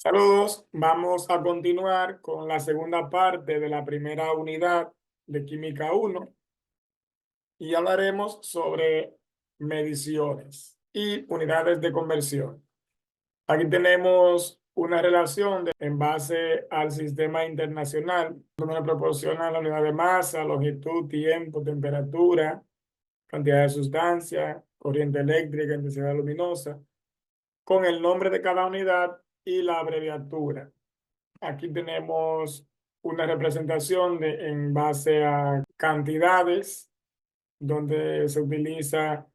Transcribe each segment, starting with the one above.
Saludos, vamos a continuar con la segunda parte de la primera unidad de Química uno y hablaremos sobre mediciones y unidades de conversión. Aquí tenemos una relación en base al sistema internacional, donde nos proporciona la unidad de masa, longitud, tiempo, temperatura, cantidad de sustancia, corriente eléctrica, intensidad luminosa, con el nombre de cada unidad y la abreviatura. Aquí tenemos una representación en base a cantidades, donde se utiliza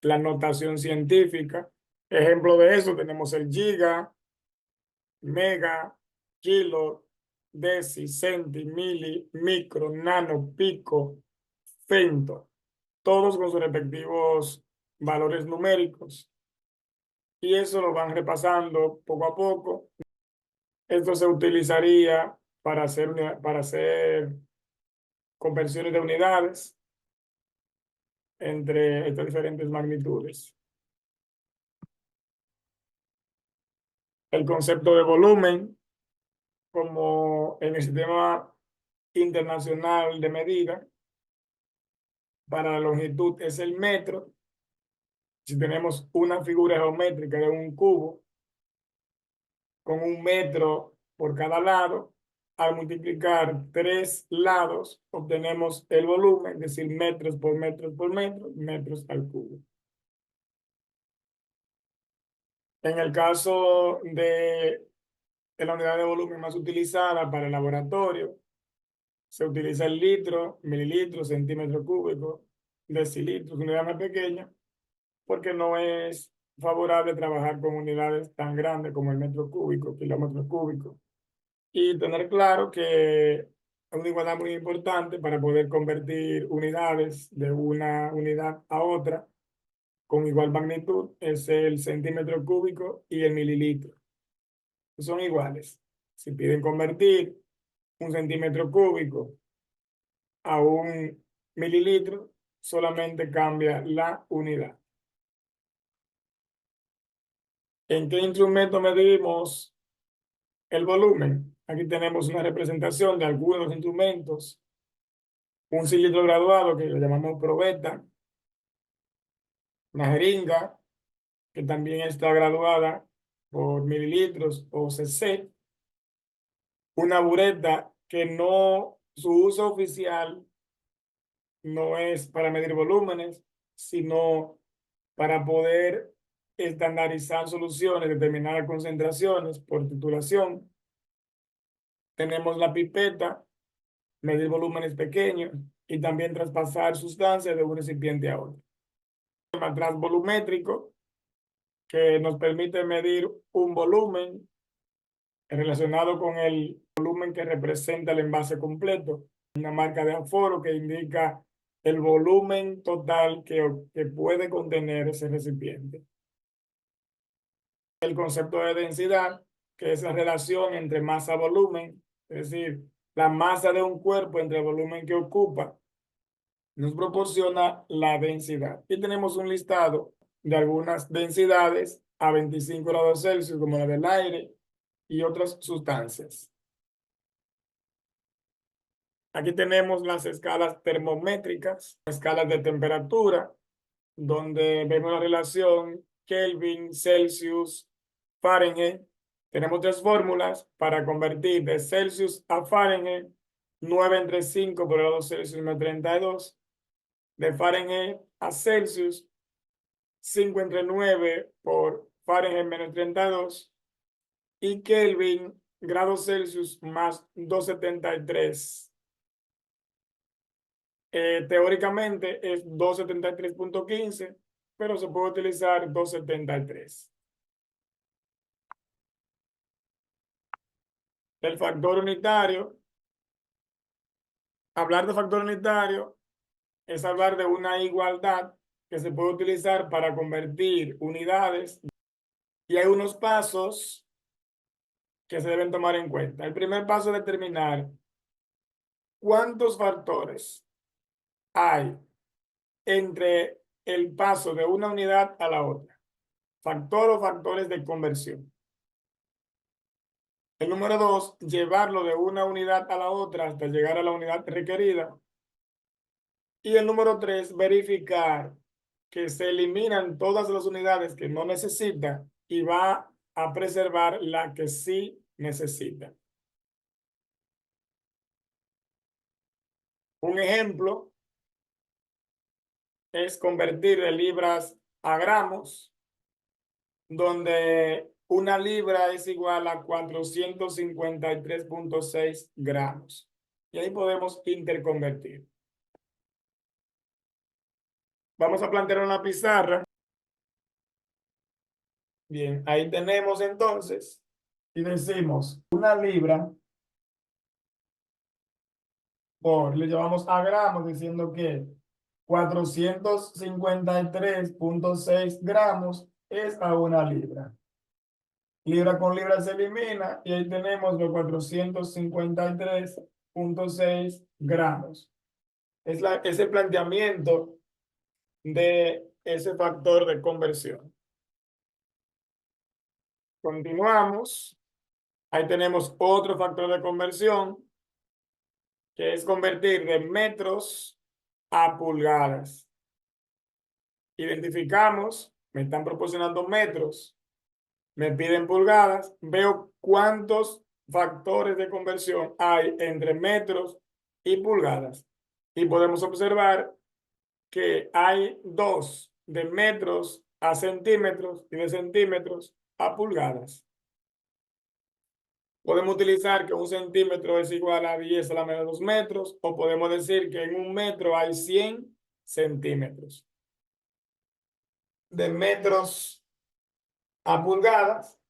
la notación científica. Ejemplo de eso tenemos el giga, mega, kilo, deci, centi, mili, micro, nano, pico, femto, todos con sus respectivos valores numéricos. Y eso lo van repasando poco a poco. Esto se utilizaría para hacer conversiones de unidades entre estas diferentes magnitudes. El concepto de volumen, como en el sistema internacional de medida, para la longitud es el metro. Si tenemos una figura geométrica de un cubo con un metro por cada lado, al multiplicar tres lados, obtenemos el volumen, es decir, metros por metros por metro, metros al cubo. En el caso de la unidad de volumen más utilizada para el laboratorio, se utiliza el litro, mililitro, centímetro cúbico, decilitros, unidad más pequeña, porque no es favorable trabajar con unidades tan grandes como el metro cúbico, kilómetro cúbico. Y tener claro que es una igualdad muy importante para poder convertir unidades de una unidad a otra con igual magnitud, es el centímetro cúbico y el mililitro. Son iguales. Si piden convertir un centímetro cúbico a un mililitro, solamente cambia la unidad. ¿En qué instrumento medimos el volumen? Aquí tenemos una representación de algunos instrumentos. Un cilindro graduado que le llamamos probeta, una jeringa que también está graduada por mililitros o cc, una bureta que no, su uso oficial no es para medir volúmenes, sino para poder estandarizar soluciones, determinadas concentraciones por titulación. Tenemos la pipeta, medir volúmenes pequeños y también traspasar sustancias de un recipiente a otro. El matraz volumétrico, que nos permite medir un volumen relacionado con el volumen que representa el envase completo. Una marca de aforo que indica el volumen total que puede contener ese recipiente. El concepto de densidad, que es la relación entre masa-volumen, es decir, la masa de un cuerpo entre el volumen que ocupa, nos proporciona la densidad. Y tenemos un listado de algunas densidades a 25 grados Celsius, como la del aire y otras sustancias. Aquí tenemos las escalas termométricas, escalas de temperatura, donde vemos la relación Kelvin, Celsius, Fahrenheit. Tenemos tres fórmulas para convertir de Celsius a Fahrenheit: 9 entre 5 por grados Celsius menos 32. De Fahrenheit a Celsius, 5 entre 9 por Fahrenheit menos 32. Y Kelvin, grados Celsius más 273. Teóricamente es 273.15, pero se puede utilizar 273. El factor unitario. Hablar de factor unitario es hablar de una igualdad que se puede utilizar para convertir unidades, y hay unos pasos que se deben tomar en cuenta. El primer paso es determinar cuántos factores hay entre el paso de una unidad a la otra. Factor o factores de conversión. El número 2, llevarlo de una unidad a la otra hasta llegar a la unidad requerida. Y el número 3, verificar que se eliminan todas las unidades que no necesita y va a preservar la que sí necesita. Un ejemplo es convertir de libras a gramos, donde una libra es igual a 453,6 gramos. Y ahí podemos interconvertir. Vamos a plantear una pizarra. Bien, ahí tenemos entonces, y decimos una libra le llevamos a gramos diciendo que 453,6 gramos es a una libra. Libra con libra se elimina y ahí tenemos los 453,6 gramos. Es el planteamiento de ese factor de conversión. Continuamos. Ahí tenemos otro factor de conversión, que es convertir de metros a pulgadas. Identificamos, me están proporcionando metros, me piden pulgadas, veo cuántos factores de conversión hay entre metros y pulgadas. Y podemos observar que hay dos, de metros a centímetros y de centímetros a pulgadas. Podemos utilizar que un centímetro es igual a 10 a la menos 2 metros, o podemos decir que en un metro hay 100 centímetros. De metros a pulgadas,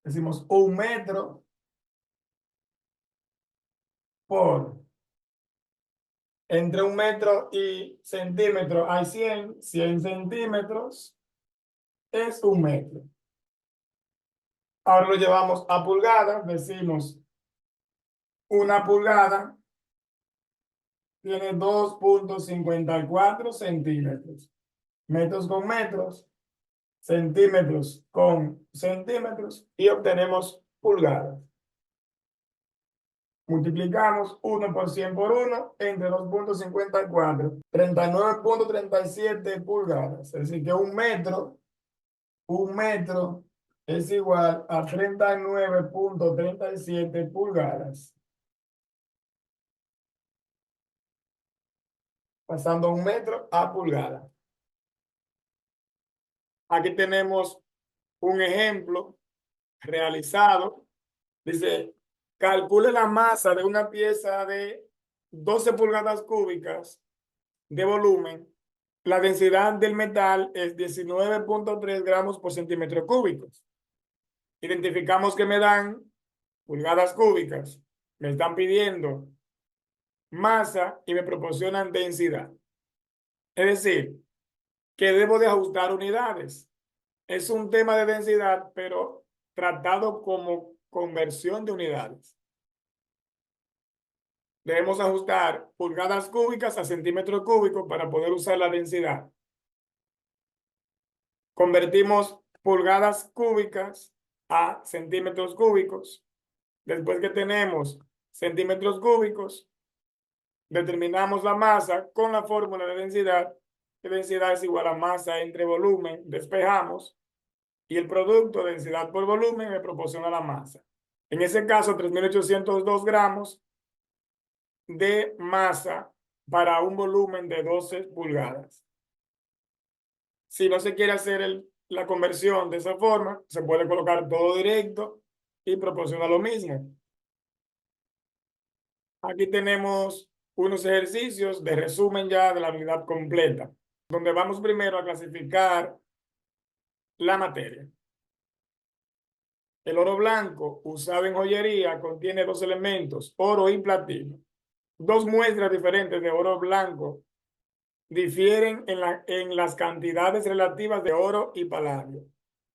decimos un metro por, entre un metro y centímetro hay 100 centímetros es un metro. Ahora lo llevamos a pulgadas, decimos una pulgada tiene 2,54 centímetros. Metros con metros, centímetros con centímetros y obtenemos pulgadas. Multiplicamos 1 por 100 por 1 entre 2,54, 39,37 pulgadas. Es decir, que un metro es igual a 39,37 pulgadas. Pasando un metro a pulgada. Aquí tenemos un ejemplo realizado. Dice, calcule la masa de una pieza de 12 pulgadas cúbicas de volumen. La densidad del metal es 19,3 gramos por centímetro cúbico. Identificamos que me dan pulgadas cúbicas. Me están pidiendo masa y me proporcionan densidad. Es decir, que debo de ajustar unidades. Es un tema de densidad, pero tratado como conversión de unidades. Debemos ajustar pulgadas cúbicas a centímetros cúbicos para poder usar la densidad. Convertimos pulgadas cúbicas a centímetros cúbicos. Después que tenemos centímetros cúbicos, determinamos la masa con la fórmula de densidad, que densidad es igual a masa entre volumen, despejamos, y el producto de densidad por volumen me proporciona la masa. En ese caso, 3,802 gramos de masa para un volumen de 12 pulgadas. Si no se quiere hacer la conversión de esa forma, se puede colocar todo directo y proporciona lo mismo. Aquí tenemos unos ejercicios de resumen ya de la unidad completa, donde vamos primero a clasificar la materia. El oro blanco usado en joyería contiene dos elementos, oro y platino. Dos muestras diferentes de oro blanco difieren en las cantidades relativas de oro y paladio.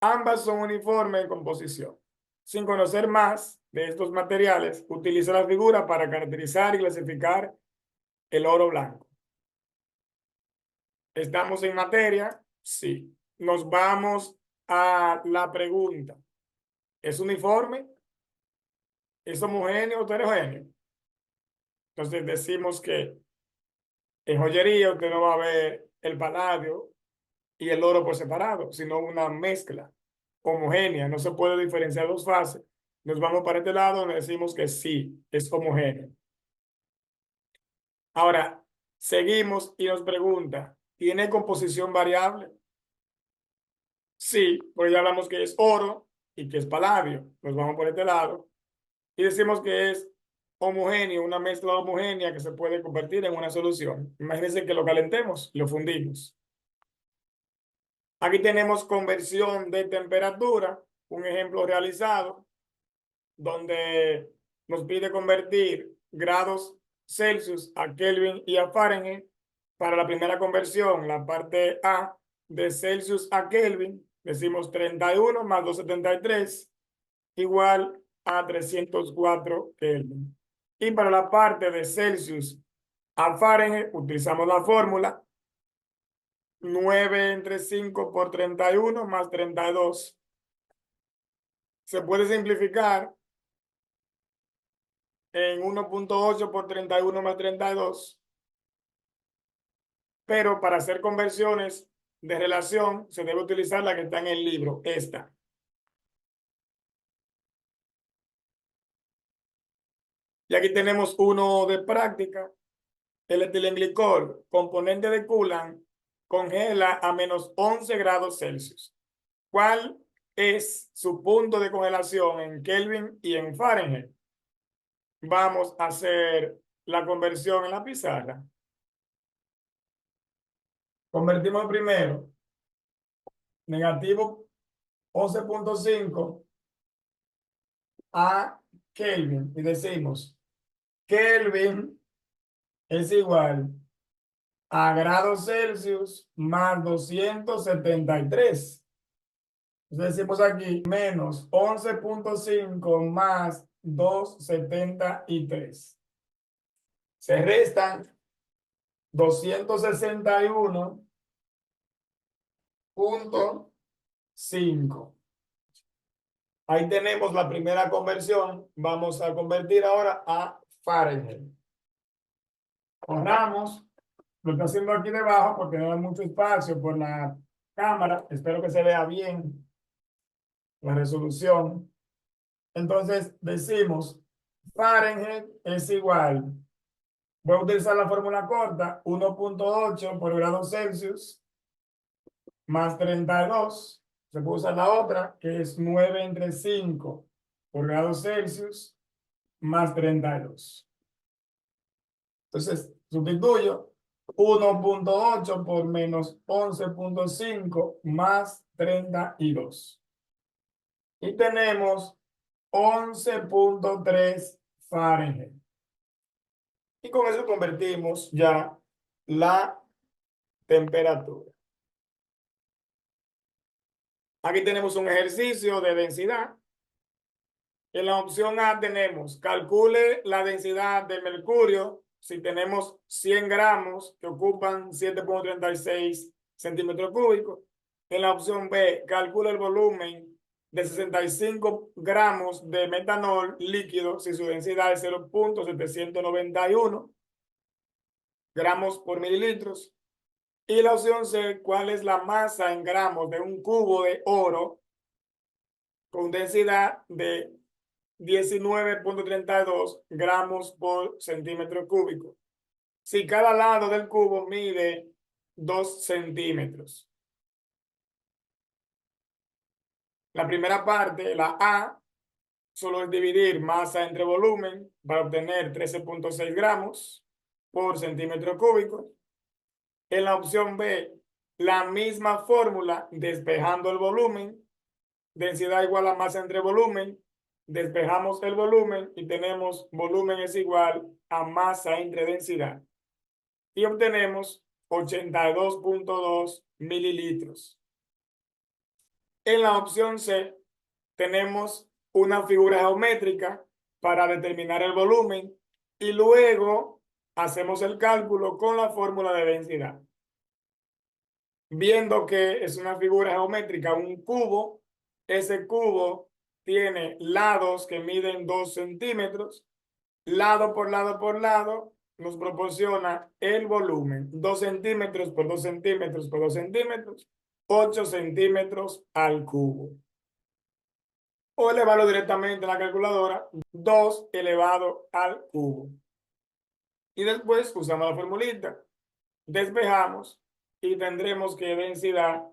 Ambas son uniformes en composición. Sin conocer más de estos materiales, utiliza la figura para caracterizar y clasificar el oro blanco. ¿Estamos en materia? Sí. Nos vamos a la pregunta. ¿Es uniforme? ¿Es homogéneo o heterogéneo? Entonces decimos que en joyería usted no va a ver el paladio y el oro por separado, sino una mezcla homogénea. No se puede diferenciar dos fases. Nos vamos para este lado donde decimos que sí, es homogéneo. Ahora, seguimos y nos pregunta, ¿tiene composición variable? Sí, pues ya hablamos que es oro y que es paladio. Nos vamos por este lado y decimos que es homogéneo, una mezcla homogénea que se puede convertir en una solución. Imagínense que lo calentemos, lo fundimos. Aquí tenemos conversión de temperatura, un ejemplo realizado donde nos pide convertir grados Celsius a Kelvin y a Fahrenheit. Para la primera conversión, la parte A de Celsius a Kelvin, decimos 31 más 273 igual a 304 Kelvin. Y para la parte de Celsius a Fahrenheit, utilizamos la fórmula 9 entre 5 por 31 más 32. Se puede simplificar en 1.8 por 31 más 32, pero para hacer conversiones de relación se debe utilizar la que está en el libro, esta. Y aquí tenemos uno de práctica. El etilenglicol, componente de Coulant, congela a menos 11 grados Celsius. ¿Cuál es su punto de congelación en Kelvin y en Fahrenheit? Vamos a hacer la conversión en la pizarra. Convertimos primero negativo 11.5 a Kelvin y decimos Kelvin es igual a grados Celsius más 273. Entonces decimos aquí menos 11.5 más 273. Se restan 261.5. Ahí tenemos la primera conversión. Vamos a convertir ahora a Fahrenheit. Corramos. Lo estoy haciendo aquí debajo porque no hay mucho espacio por la cámara. Espero que se vea bien la resolución. Entonces decimos Fahrenheit es igual. Voy a utilizar la fórmula corta. 1.8 por grado Celsius más 32. Se puede usar la otra que es 9 entre 5 por grado Celsius más 32. Entonces sustituyo 1.8 por menos 11.5 más 32. Y tenemos 11.3 Fahrenheit. Y con eso convertimos ya la temperatura. Aquí tenemos un ejercicio de densidad. En la opción A tenemos, calcule la densidad del mercurio si tenemos 100 gramos que ocupan 7.36 centímetros cúbicos. En la opción B, calcule el volumen de 65 gramos de metanol líquido si su densidad es 0.791 gramos por mililitros. Y la opción C, ¿cuál es la masa en gramos de un cubo de oro con densidad de 19.32 gramos por centímetro cúbico? Si cada lado del cubo mide 2 centímetros. La primera parte, la A, solo es dividir masa entre volumen para obtener 13.6 gramos por centímetro cúbico. En la opción B, la misma fórmula despejando el volumen, densidad igual a masa entre volumen, despejamos el volumen y tenemos volumen es igual a masa entre densidad. Y obtenemos 82.2 mililitros. En la opción C tenemos una figura geométrica para determinar el volumen y luego hacemos el cálculo con la fórmula de densidad. Viendo que es una figura geométrica, un cubo, ese cubo tiene lados que miden 2 centímetros. Lado por lado por lado nos proporciona el volumen. 2 centímetros por 2 centímetros por 2 centímetros. 8 centímetros al cubo. O elevarlo directamente en la calculadora. 2 elevado al cubo. Y después usamos la formulita. Despejamos y tendremos que densidad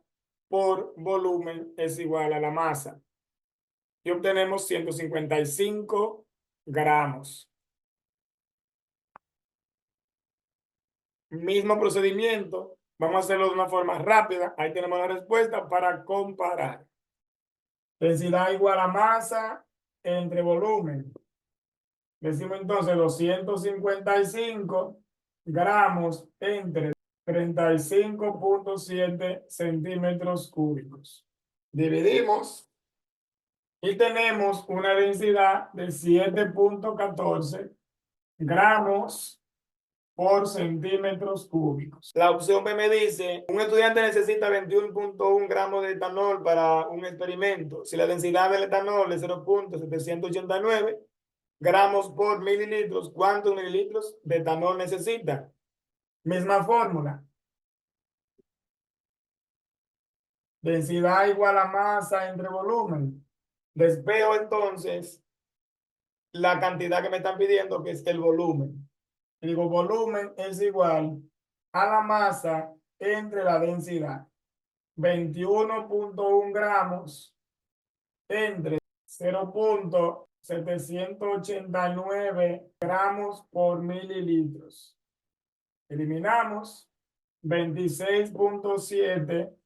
por volumen es igual a la masa. Y obtenemos 155 gramos. Mismo procedimiento. Vamos a hacerlo de una forma rápida. Ahí tenemos la respuesta para comparar. Densidad igual a masa entre volumen. Decimos entonces 255 gramos entre 35.7 centímetros cúbicos. Dividimos y tenemos una densidad de 7.14 gramos por centímetros cúbicos. La opción B me dice, un estudiante necesita 21.1 gramos de etanol para un experimento. Si la densidad del etanol es 0.789 gramos por mililitros, ¿cuántos mililitros de etanol necesita? Misma fórmula. Densidad igual a masa entre volumen. Despejo entonces la cantidad que me están pidiendo, que es el volumen. Digo, volumen es igual a la masa entre la densidad. 21.1 gramos entre 0.789 gramos por mililitros. Eliminamos 26.7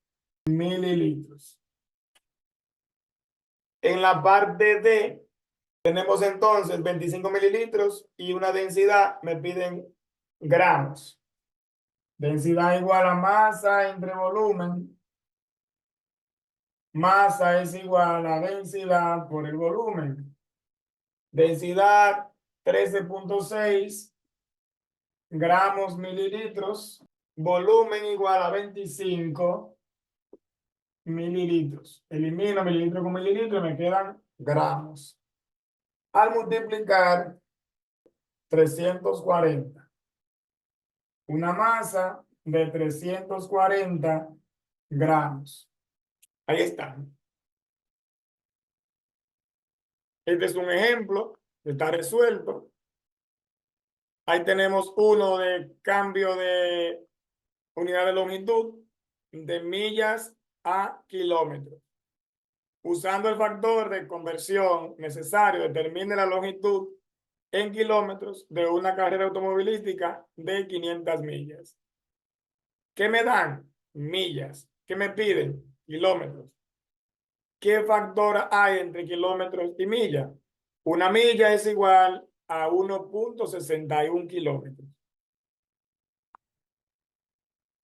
mililitros. En la parte D tenemos entonces 25 mililitros y una densidad, me piden gramos. Densidad igual a masa entre volumen. Masa es igual a densidad por el volumen. Densidad 13.6 gramos mililitros. Volumen igual a 25 mililitros. Elimino mililitro con mililitro y me quedan gramos. Al multiplicar 340. Una masa de 340 gramos. Ahí está. Este es un ejemplo. Está resuelto. Ahí tenemos uno de cambio de unidad de longitud de millas a kilómetros. Usando el factor de conversión necesario, determine la longitud en kilómetros de una carrera automovilística de 500 millas. ¿Qué me dan? Millas. ¿Qué me piden? Kilómetros. ¿Qué factor hay entre kilómetros y millas? Una milla es igual a 1.61 kilómetros.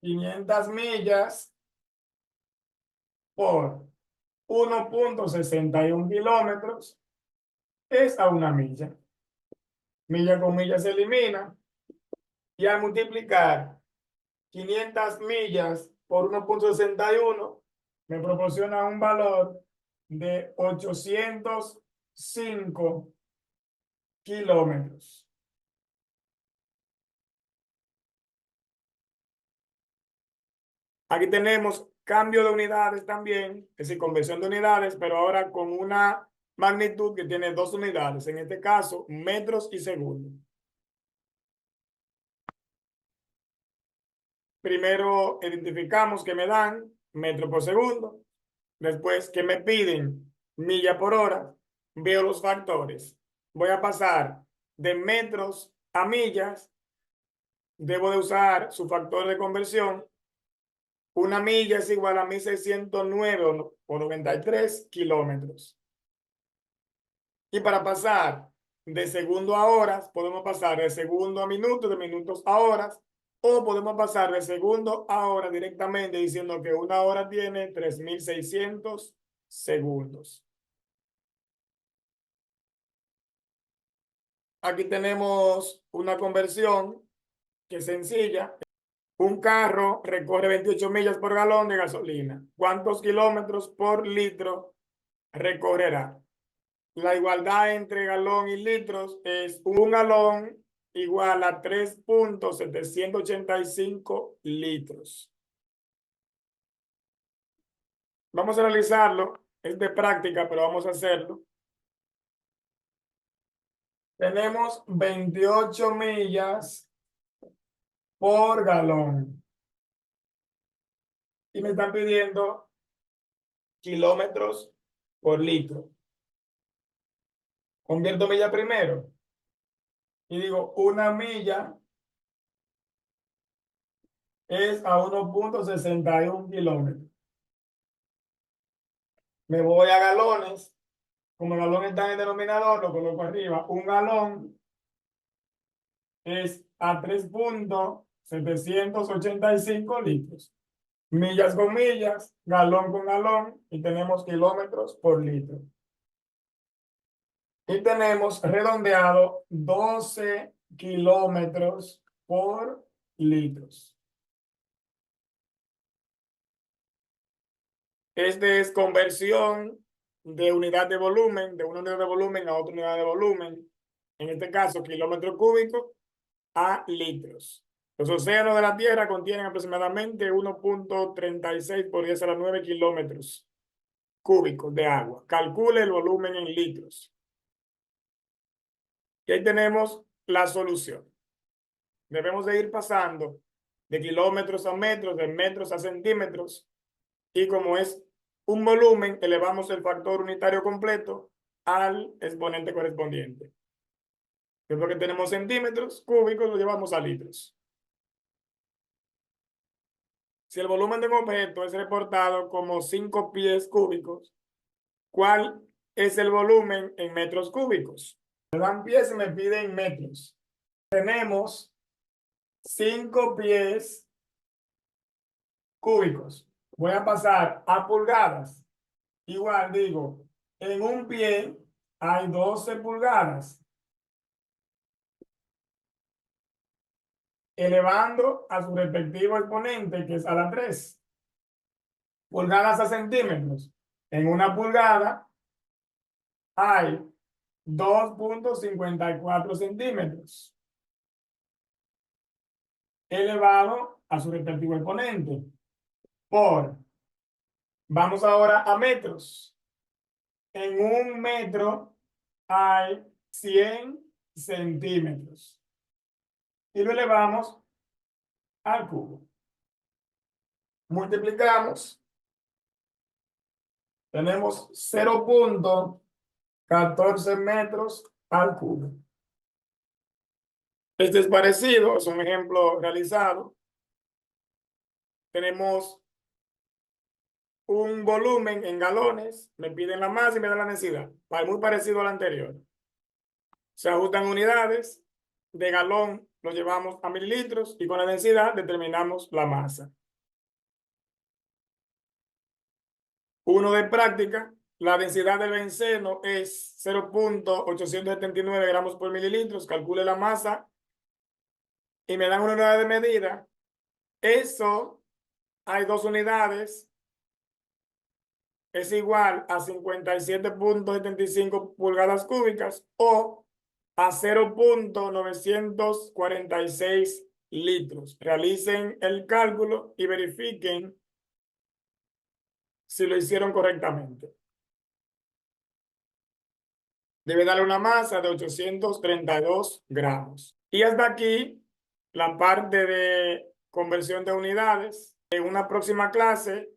500 millas por 1.61 kilómetros es a una milla. Milla con milla se elimina. Y al multiplicar 500 millas por 1.61 me proporciona un valor de 805 kilómetros. Aquí tenemos cambio de unidades también, es decir, conversión de unidades, pero ahora con una magnitud que tiene 2 unidades, en este caso, metros y segundos. Primero identificamos que me dan metro por segundo, después que me piden milla por hora, veo los factores. Voy a pasar de metros a millas, debo de usar su factor de conversión. Una milla es igual a 1.609 kilómetros. Y para pasar de segundo a horas, podemos pasar de segundo a minutos, de minutos a horas, o podemos pasar de segundo a hora directamente diciendo que una hora tiene 3.600 segundos. Aquí tenemos una conversión que es sencilla. Un carro recorre 28 millas por galón de gasolina. ¿Cuántos kilómetros por litro recorrerá? La igualdad entre galón y litros es un galón igual a 3.785 litros. Vamos a realizarlo. Es de práctica, pero vamos a hacerlo. Tenemos 28 millas por galón. Y me están pidiendo kilómetros por litro. Convierto milla primero. Y digo, una milla es a 1.61 kilómetros. Me voy a galones. Como el galón está en el denominador, lo coloco arriba. Un galón es a 3.785 litros. Millas con millas, galón con galón, y tenemos kilómetros por litro. Y tenemos redondeado 12 kilómetros por litros. Este es conversión de unidad de volumen, de una unidad de volumen a otra unidad de volumen. En este caso, kilómetros cúbicos a litros. Los océanos de la Tierra contienen aproximadamente 1.36 por 10 a la 9 kilómetros cúbicos de agua. Calcule el volumen en litros. Y ahí tenemos la solución. Debemos de ir pasando de kilómetros a metros, de metros a centímetros, y como es un volumen, elevamos el factor unitario completo al exponente correspondiente. Después que tenemos centímetros cúbicos, lo llevamos a litros. Si el volumen de un objeto es reportado como 5 pies cúbicos, ¿cuál es el volumen en metros cúbicos? Me dan pies y me piden metros. Tenemos 5 pies cúbicos. Voy a pasar a pulgadas. Igual digo, en un pie hay 12 pulgadas. Elevando a su respectivo exponente, que es a la 3. Pulgadas a centímetros. En una pulgada hay 2.54 centímetros. Elevado a su respectivo exponente. Vamos ahora a metros. En un metro hay 100 centímetros. Y lo elevamos al cubo. Multiplicamos. Tenemos 0.14 metros al cubo. Este es parecido, es un ejemplo realizado. Tenemos un volumen en galones, me piden la masa y me dan la densidad. Muy parecido al anterior. Se ajustan unidades, de galón lo llevamos a mililitros y con la densidad determinamos la masa. Uno de práctica, la densidad del benceno es 0.879 gramos por mililitros. Calcule la masa y me dan una unidad de medida. Eso, hay dos unidades, es igual a 57.75 pulgadas cúbicas o a 0.946 litros. Realicen el cálculo y verifiquen si lo hicieron correctamente. Debe darle una masa de 832 gramos. Y hasta aquí la parte de conversión de unidades. En una próxima clase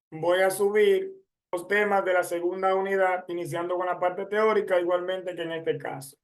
voy a subir los temas de la segunda unidad, iniciando con la parte teórica, igualmente que en este caso.